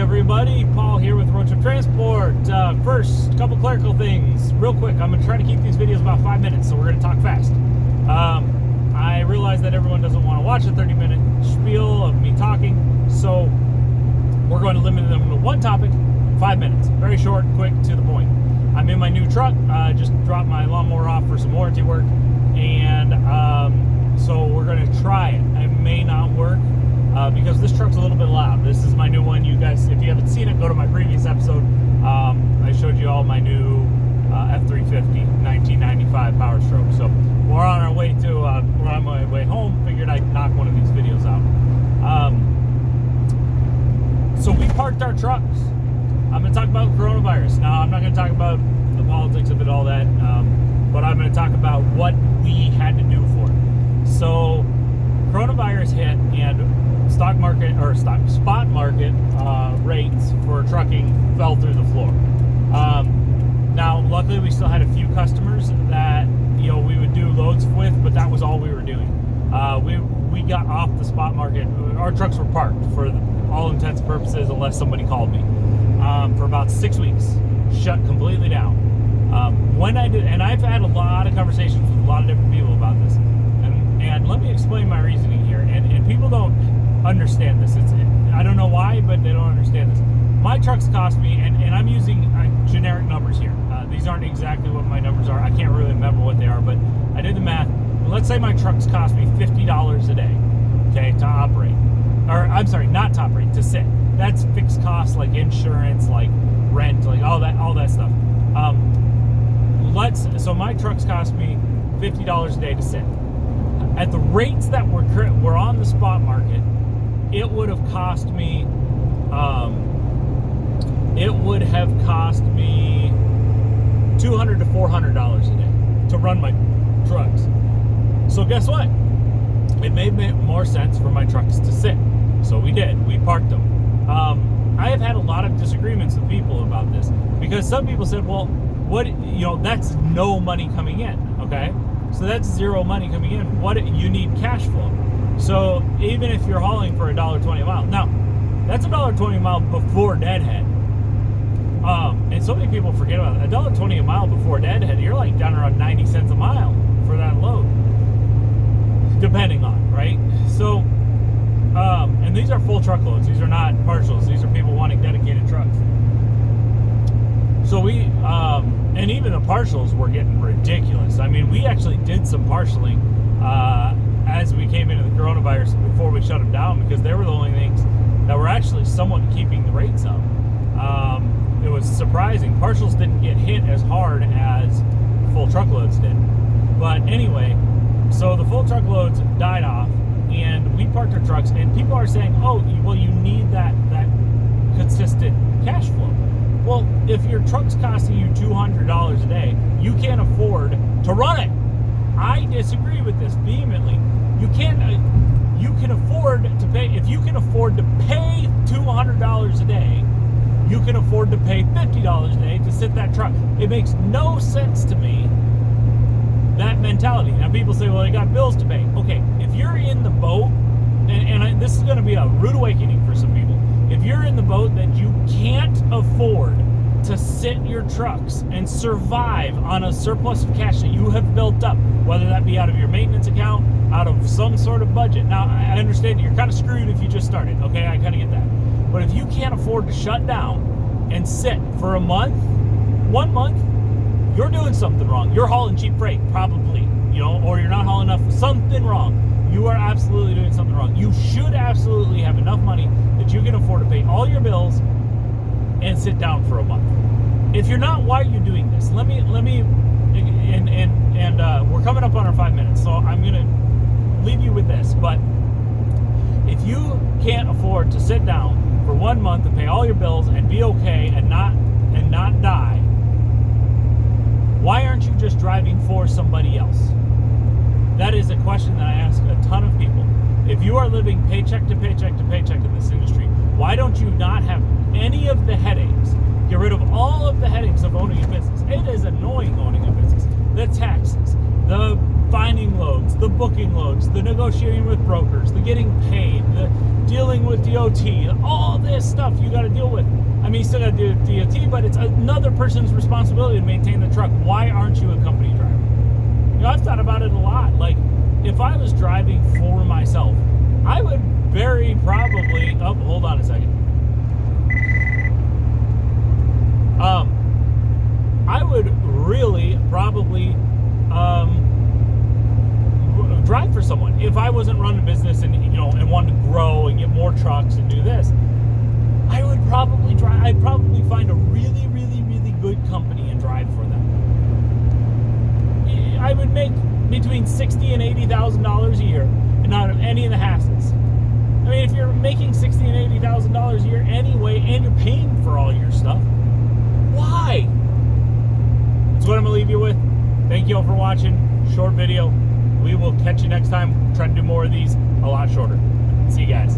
everybody, Paul here with Road Trip Transport. First, couple clerical things, real quick. I'm going to try to keep these videos about 5 minutes, so we're going to talk fast. I realize that everyone doesn't want to watch a 30-minute spiel of me talking, so we're going to limit them to one topic, 5 minutes. Very short, quick, to the point. I'm in my new truck. Just dropped my lawnmower off for some warranty work, and so we're going to try it. It may not work. Because this truck's a little bit loud. This is my new one. You guys, if you haven't seen it, go to my previous episode. I showed you all my new F350 1995 Power Stroke. So we're on our way to, we're on my way home. Figured I'd knock one of these videos out. So we parked our trucks. I'm going to talk about coronavirus. Now, I'm not going to talk about the politics of it, all that, but I'm going to talk about what we had to do for it. So coronavirus hit, and spot market rates for trucking fell through the floor. Now, luckily, we still had a few customers that we would do loads with, but that was all we were doing. We got off the spot market. Our trucks were parked for all intents and purposes, unless somebody called me, for about 6 weeks, shut completely down. When I did, and I've had a lot of conversations with a lot of different people about this. And let me explain my reasoning here. And people don't understand this. I don't know why, but they don't understand this. My trucks cost me, and I'm using generic numbers here. These aren't exactly what my numbers are. I can't really remember what they are, but I did the math. Let's say my trucks cost me $50 a day, okay, to operate. Or, I'm sorry, not to operate, to sit. That's fixed costs like insurance, like rent, like all that stuff. So my trucks cost me $50 a day to sit. At the rates that we're on the spot market, it would have cost me $200 to $400 a day to run my trucks. So guess what? It made more sense for my trucks to sit. So we did. We parked them. I have had a lot of disagreements with people about this, because some people said, well, that's no money coming in, okay? So that's zero money coming in. You need cash flow. So even if you're hauling for $1.20 a mile, now that's $1.20 a mile before deadhead. And so many people forget about it. $1.20 a mile before deadhead, you're like down around 90 cents a mile for that load, depending on, right? So, and these are full truckloads. These are not partials. These are people wanting dedicated trucks. So and even the partials were getting ridiculous. I mean, we actually did some partialing as we came into the coronavirus before we shut them down, because they were the only things that were actually somewhat keeping the rates up. It was surprising. Partials didn't get hit as hard as full truckloads did. But anyway, so the full truckloads died off, and we parked our trucks, and people are saying, oh, well, you need that consistent cash flow. Well, if your truck's costing you $200 a day, you can't afford to run it. I disagree with this vehemently. You can afford to pay, if you can afford to pay $200 a day, you can afford to pay $50 a day to sit that truck. It makes no sense to me, that mentality. Now people say, well, they got bills to pay. Okay, if you're in the boat, and this is going to be a rude awakening for some people. If you're in the boat that you can't afford to sit your trucks and survive on a surplus of cash that you have built up, whether that be out of your maintenance account, out of some sort of budget. Now, I understand you're kind of screwed if you just started, okay? I kind of get that. But if you can't afford to shut down and sit for a month, 1 month, you're doing something wrong. You're hauling cheap freight, probably, or you're not hauling enough, something wrong. You are absolutely doing something wrong. You should absolutely have enough money that you can afford to pay all your bills and sit down for a month. If you're not, why are you doing this? Let me, we're coming up on our 5 minutes, so I'm gonna leave you with this. But if you can't afford to sit down for 1 month and pay all your bills and be okay and not die, why aren't you just driving for somebody else? That is a question that I ask a ton of people. If you are living paycheck to paycheck to paycheck in this industry, why don't you not have any of the headaches? Get rid of all of the headaches of owning a business. It is annoying owning a business. The taxes, the finding loads, the booking loads, the negotiating with brokers, the getting paid, the dealing with DOT, all this stuff you got to deal with. I mean, you still got to do DOT, but it's another person's responsibility to maintain the truck. Why aren't you a company driver? You know, I've thought about it a lot. Like, if I was driving for myself, I would very probably, oh, hold on a second. I would really probably drive for someone if I wasn't running a business and, you know, and wanted to grow and get more trucks and do this. I would probably drive. I'd probably find a really, really, really good company and drive for them. I would make between $60,000 and $80,000 a year and not have any of the hassles. I mean, if you're making $60,000 and $80,000 a year anyway, and you're paying for all your stuff, why? That's what I'm gonna leave you with. Thank you all for watching. Short video. We will catch you next time. Try to do more of these, a lot shorter. See you guys.